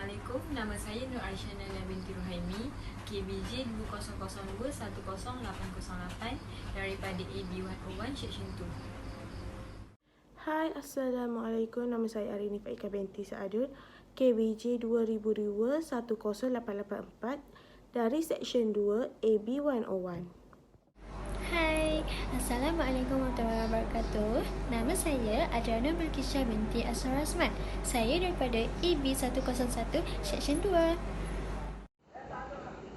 Assalamualaikum, nama saya Nur Arsyana binti Ruhaimi, KBJ 2002108008 daripada AB101 Section 2. Hai, Assalamualaikum. Nama saya Arini Faika binti Saadun, KBJ 2002-10884 dari Seksyen 2 AB101. Hai, Assalamualaikum warahmatullahi wabarakatuh. Nama saya Adriana Bilkisha binti Asrar Rasman. Saya daripada EB101 Seksyen 2.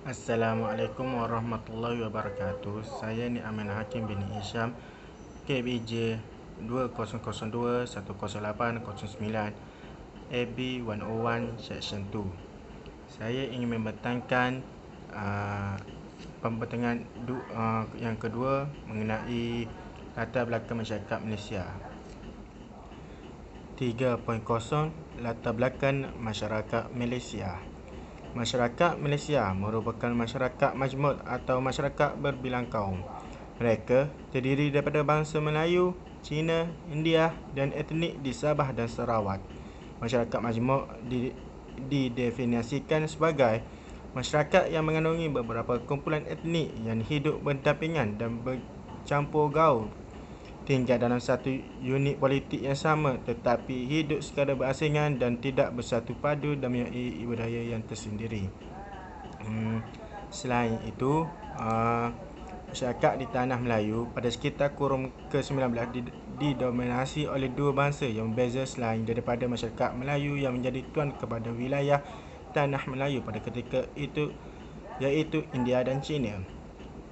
Assalamualaikum warahmatullahi wabarakatuh. Saya ni Aminah Hakim bin Isham, KBJ 2002-10809 AB101 Section 2. Saya ingin membentangkan pembentangan yang kedua mengenai latar belakang masyarakat Malaysia. 3.0 Latar belakang masyarakat Malaysia. Masyarakat Malaysia merupakan masyarakat majmud atau masyarakat berbilang kaum. Mereka terdiri daripada bangsa Melayu, Cina, India dan etnik di Sabah dan Sarawak. Masyarakat majmud didefinisikan sebagai masyarakat yang mengandungi beberapa kumpulan etnik yang hidup berdampingan dan bercampur gaul, tinggal dalam satu unit politik yang sama tetapi hidup secara berasingan dan tidak bersatu padu dan mempunyai budaya yang tersendiri. Selain itu, masyarakat di Tanah Melayu pada sekitar kurun ke-19 didominasi oleh dua bangsa yang berbeza selain daripada masyarakat Melayu yang menjadi tuan kepada wilayah Tanah Melayu pada ketika itu, iaitu India dan China.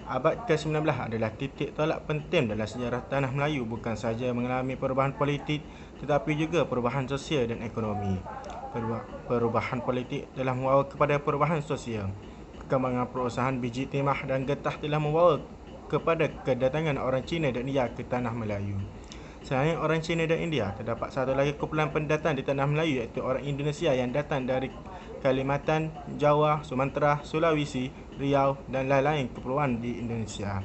Abad ke-19 adalah titik tolak penting dalam sejarah Tanah Melayu, bukan sahaja mengalami perubahan politik tetapi juga perubahan sosial dan ekonomi. Perubahan politik telah membawa kepada perubahan sosial. Perkembangan perusahaan biji timah dan getah telah membawa kepada kedatangan orang Cina dan India ke Tanah Melayu. Selain orang Cina dan India, terdapat satu lagi kumpulan pendatang di Tanah Melayu, iaitu orang Indonesia yang datang dari Kalimantan, Jawa, Sumatera, Sulawesi, Riau dan lain-lain kepulauan di Indonesia.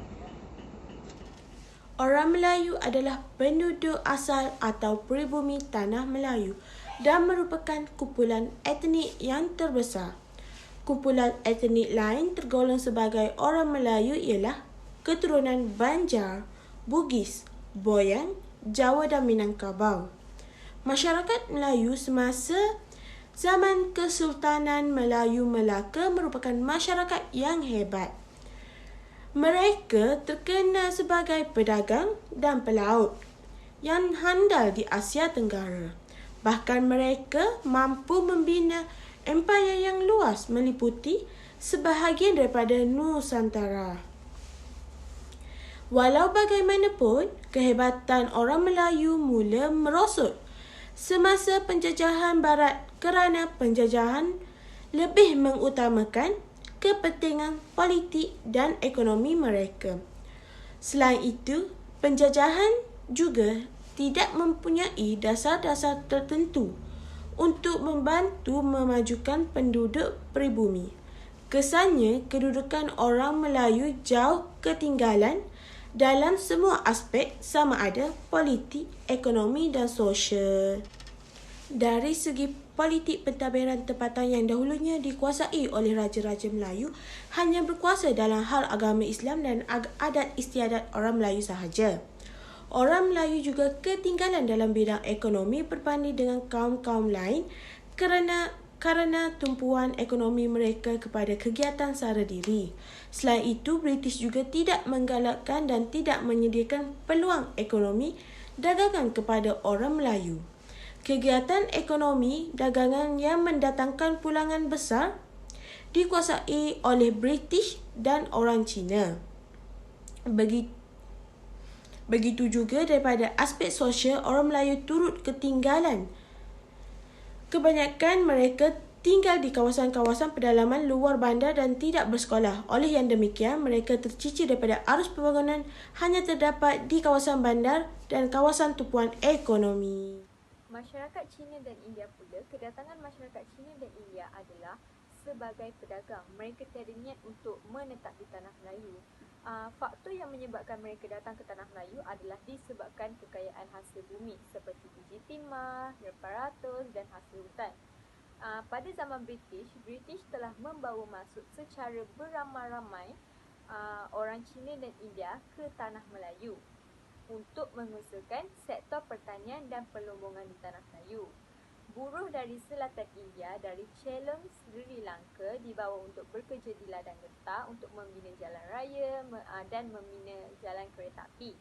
Orang Melayu adalah penduduk asal atau pribumi Tanah Melayu dan merupakan kumpulan etnik yang terbesar. Kumpulan etnik lain tergolong sebagai orang Melayu ialah keturunan Banjar, Bugis, Boyan, Jawa dan Minangkabau. Masyarakat Melayu semasa zaman Kesultanan Melayu Melaka merupakan masyarakat yang hebat. Mereka terkenal sebagai pedagang dan pelaut yang handal di Asia Tenggara. Bahkan mereka mampu membina empayar yang luas meliputi sebahagian daripada Nusantara. Walau bagaimanapun, kehebatan orang Melayu mula merosot semasa penjajahan Barat kerana penjajahan lebih mengutamakan kepentingan politik dan ekonomi mereka. Selain itu, penjajahan juga tidak mempunyai dasar-dasar tertentu untuk membantu memajukan penduduk pribumi. Kesannya, kedudukan orang Melayu jauh ketinggalan dalam semua aspek sama ada politik, ekonomi dan sosial. Dari segi politik, pentadbiran tempatan yang dahulunya dikuasai oleh raja-raja Melayu hanya berkuasa dalam hal agama Islam dan adat istiadat orang Melayu sahaja. Orang Melayu juga ketinggalan dalam bidang ekonomi berbanding dengan kaum-kaum lain kerana tumpuan ekonomi mereka kepada kegiatan sara diri. Selain itu, British juga tidak menggalakkan dan tidak menyediakan peluang ekonomi dagangan kepada orang Melayu. Kegiatan ekonomi dagangan yang mendatangkan pulangan besar dikuasai oleh British dan orang Cina. Begitu juga daripada aspek sosial, orang Melayu turut ketinggalan. Kebanyakan mereka tinggal di kawasan-kawasan pedalaman luar bandar dan tidak bersekolah. Oleh yang demikian, mereka tercicir daripada arus pembangunan hanya terdapat di kawasan bandar dan kawasan tumpuan ekonomi. Masyarakat Cina dan India pula, kedatangan masyarakat Cina dan India adalah sebagai pedagang. Mereka tiada niat untuk menetap di Tanah Melayu. Faktor yang menyebabkan mereka datang ke Tanah Melayu adalah disebabkan kekayaan hasil bumi seperti biji timah, rempah ratus dan hasil hutan. Pada zaman British telah membawa masuk secara beramai-ramai orang Cina dan India ke Tanah Melayu untuk mengusahakan sektor pertanian dan perlombongan di Tanah Melayu. Buruh dari selatan India, dari Ceylon, Sri Lanka dibawa untuk bekerja di ladang getah untuk membina jalan raya dan membina jalan kereta api.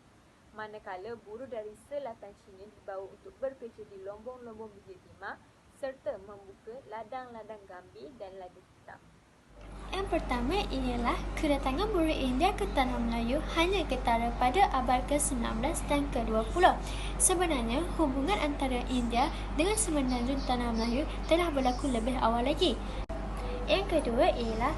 Manakala buruh dari selatan China dibawa untuk bekerja di lombong-lombong biji timah serta membuka ladang-ladang gambir dan ladang hitam. Yang pertama ialah kedatangan buruh India ke Tanah Melayu hanya ketara pada abad ke-19 dan ke-20. Sebenarnya, hubungan antara India dengan semenanjung Tanah Melayu telah berlaku lebih awal lagi. Yang kedua ialah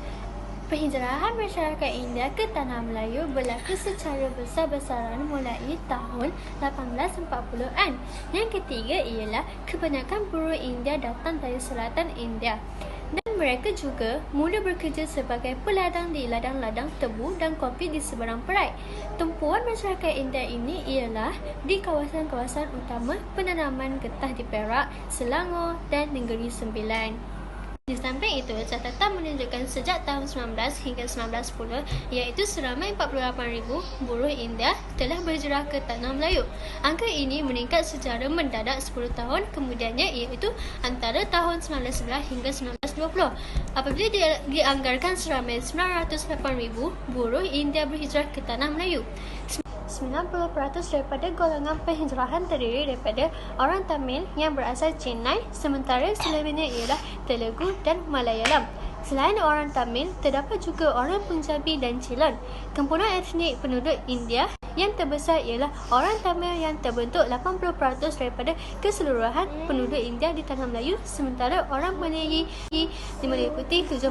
penghijrahan masyarakat India ke Tanah Melayu berlaku secara besar-besaran mulai tahun 1840-an. Yang ketiga ialah kebanyakan buruh India datang dari selatan India. Dan mereka juga mula bekerja sebagai peladang di ladang-ladang tebu dan kopi di seberang perai. Tumpuan masyarakat India ini ialah di kawasan-kawasan utama penanaman getah di Perak, Selangor dan Negeri Sembilan. Di samping itu, catatan menunjukkan sejak tahun 19 hingga 1910, iaitu seramai 48,000 buruh India telah berhijrah ke Tanah Melayu. Angka ini meningkat secara mendadak 10 tahun kemudiannya, iaitu antara tahun 1911 hingga 1920. Apabila dianggarkan seramai 908,000 buruh India berhijrah ke Tanah Melayu. 90% daripada golongan penghijrahan terdiri daripada orang Tamil yang berasal Chennai, sementara selebihnya ialah Telugu dan Malayalam. Selain orang Tamil, terdapat juga orang Punjabi dan Ceylon. Kumpulan etnik penduduk India yang terbesar ialah orang Tamil yang terbentuk 80% daripada keseluruhan penduduk India di Tanah Melayu, sementara orang Melayu meliputi 7%.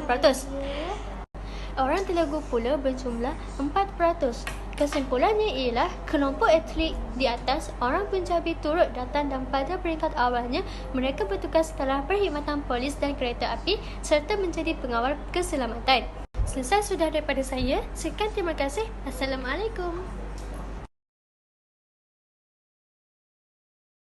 Orang Telugu pula berjumlah 4%. Kesimpulannya ialah kelompok etnik di atas, orang Punjabi turut datang dan pada peringkat awalnya mereka bertugas dalam perkhidmatan polis dan kereta api serta menjadi pengawal keselamatan. Selesai sudah daripada saya. Sekian, terima kasih. Assalamualaikum.